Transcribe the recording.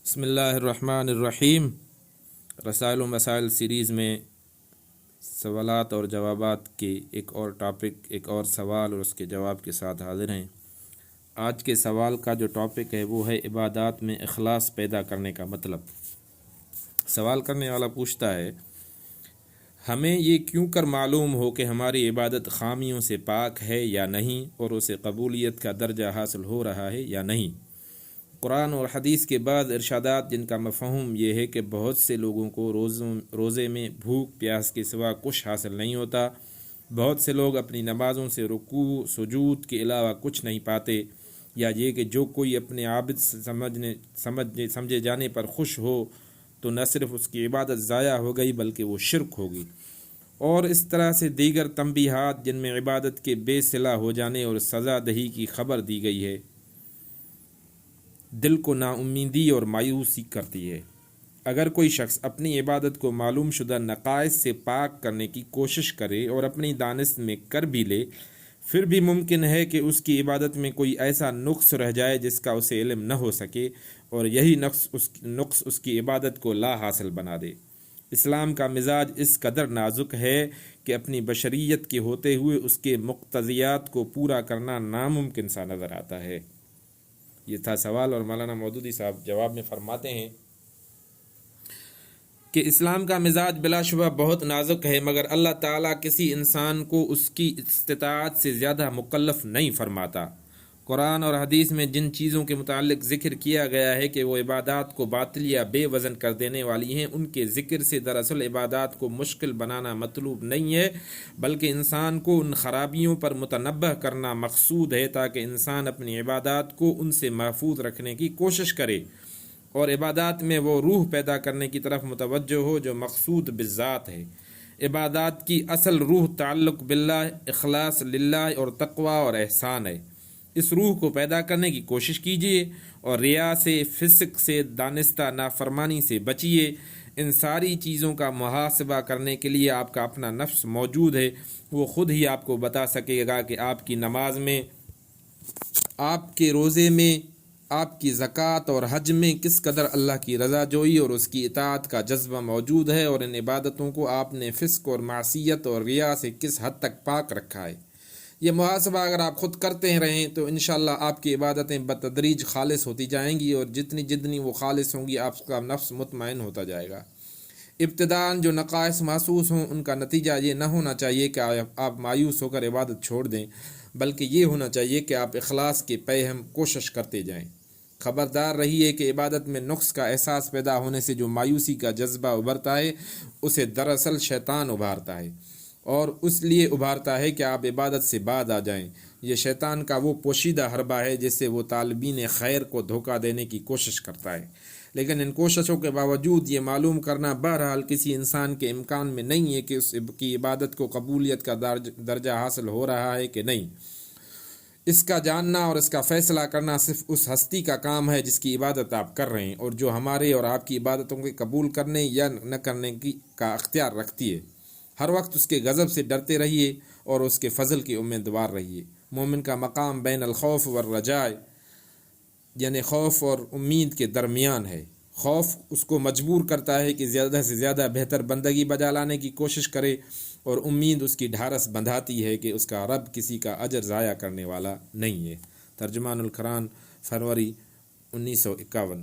بسم اللہ الرحمن الرحیم۔ رسائل و مسائل سیریز میں سوالات اور جوابات کے ایک اور ٹاپک، ایک اور سوال اور اس کے جواب کے ساتھ حاضر ہیں۔ آج کے سوال کا جو ٹاپک ہے وہ ہے عبادات میں اخلاص پیدا کرنے کا مطلب۔ سوال کرنے والا پوچھتا ہے، ہمیں یہ کیوں کر معلوم ہو کہ ہماری عبادت خامیوں سے پاک ہے یا نہیں، اور اسے قبولیت کا درجہ حاصل ہو رہا ہے یا نہیں؟ قرآن اور حدیث کے بعض ارشادات جن کا مفہوم یہ ہے کہ بہت سے لوگوں کو روزے میں بھوک پیاس کے سوا کچھ حاصل نہیں ہوتا، بہت سے لوگ اپنی نمازوں سے رکوع سجود کے علاوہ کچھ نہیں پاتے، یا یہ کہ جو کوئی اپنے عابد سمجھے جانے پر خوش ہو تو نہ صرف اس کی عبادت ضائع ہو گئی بلکہ وہ شرک ہوگی، اور اس طرح سے دیگر تنبیہات جن میں عبادت کے بے صلہ ہو جانے اور سزا دہی کی خبر دی گئی ہے، دل کو نا امیدی اور مایوسی کرتی ہے۔ اگر کوئی شخص اپنی عبادت کو معلوم شدہ نقائص سے پاک کرنے کی کوشش کرے اور اپنی دانست میں کر بھی لے، پھر بھی ممکن ہے کہ اس کی عبادت میں کوئی ایسا نقص رہ جائے جس کا اسے علم نہ ہو سکے، اور یہی نقص اس کی عبادت کو لا حاصل بنا دے۔ اسلام کا مزاج اس قدر نازک ہے کہ اپنی بشریت کے ہوتے ہوئے اس کے مقتضیات کو پورا کرنا ناممکن سا نظر آتا ہے۔ یہ تھا سوال، اور مولانا مودودی صاحب جواب میں فرماتے ہیں کہ اسلام کا مزاج بلا شبہ بہت نازک ہے، مگر اللہ تعالیٰ کسی انسان کو اس کی استطاعت سے زیادہ مکلف نہیں فرماتا۔ قرآن اور حدیث میں جن چیزوں کے متعلق ذکر کیا گیا ہے کہ وہ عبادات کو باطل یا بے وزن کر دینے والی ہیں، ان کے ذکر سے دراصل عبادات کو مشکل بنانا مطلوب نہیں ہے، بلکہ انسان کو ان خرابیوں پر متنبہ کرنا مقصود ہے تاکہ انسان اپنی عبادات کو ان سے محفوظ رکھنے کی کوشش کرے، اور عبادات میں وہ روح پیدا کرنے کی طرف متوجہ ہو جو مقصود بالذات ہے۔ عبادات کی اصل روح تعلق باللہ، اخلاص للہ اور تقوی اور احسان ہے۔ اس روح کو پیدا کرنے کی کوشش کیجیے، اور ریا سے، فسق سے، دانستہ نافرمانی سے بچیے۔ ان ساری چیزوں کا محاسبہ کرنے کے لیے آپ کا اپنا نفس موجود ہے، وہ خود ہی آپ کو بتا سکے گا کہ آپ کی نماز میں، آپ کے روزے میں، آپ کی زکوٰۃ اور حج میں کس قدر اللہ کی رضا جوئی اور اس کی اطاعت کا جذبہ موجود ہے، اور ان عبادتوں کو آپ نے فسق اور معصیت اور ریا سے کس حد تک پاک رکھا ہے۔ یہ محاسبہ اگر آپ خود کرتے رہیں تو انشاءاللہ آپ کی عبادتیں بتدریج خالص ہوتی جائیں گی، اور جتنی وہ خالص ہوں گی آپ کا نفس مطمئن ہوتا جائے گا۔ ابتداءً جو نقائص محسوس ہوں ان کا نتیجہ یہ نہ ہونا چاہیے کہ آپ مایوس ہو کر عبادت چھوڑ دیں، بلکہ یہ ہونا چاہیے کہ آپ اخلاص کے پیہم کوشش کرتے جائیں۔ خبردار رہیے کہ عبادت میں نقص کا احساس پیدا ہونے سے جو مایوسی کا جذبہ ابھرتا ہے اسے دراصل شیطان ابھارتا ہے، اور اس لیے ابھارتا ہے کہ آپ عبادت سے بعد آ جائیں۔ یہ شیطان کا وہ پوشیدہ حربہ ہے جس سے وہ طالبین خیر کو دھوکہ دینے کی کوشش کرتا ہے، لیکن ان کوششوں کے باوجود یہ معلوم کرنا بہرحال کسی انسان کے امکان میں نہیں ہے کہ اس کی عبادت کو قبولیت کا درجہ حاصل ہو رہا ہے کہ نہیں۔ اس کا جاننا اور اس کا فیصلہ کرنا صرف اس ہستی کا کام ہے جس کی عبادت آپ کر رہے ہیں، اور جو ہمارے اور آپ کی عبادتوں کے قبول کرنے یا نہ کرنے کا اختیار رکھتی ہے۔ ہر وقت اس کے غضب سے ڈرتے رہیے اور اس کے فضل کی امیدوار رہیے۔ مومن کا مقام بین الخوف والرجاء، یعنی خوف اور امید کے درمیان ہے۔ خوف اس کو مجبور کرتا ہے کہ زیادہ سے زیادہ بہتر بندگی بجا لانے کی کوشش کرے، اور امید اس کی ڈھارس بندھاتی ہے کہ اس کا رب کسی کا اجر ضائع کرنے والا نہیں ہے۔ ترجمان القرآن، فروری 1951۔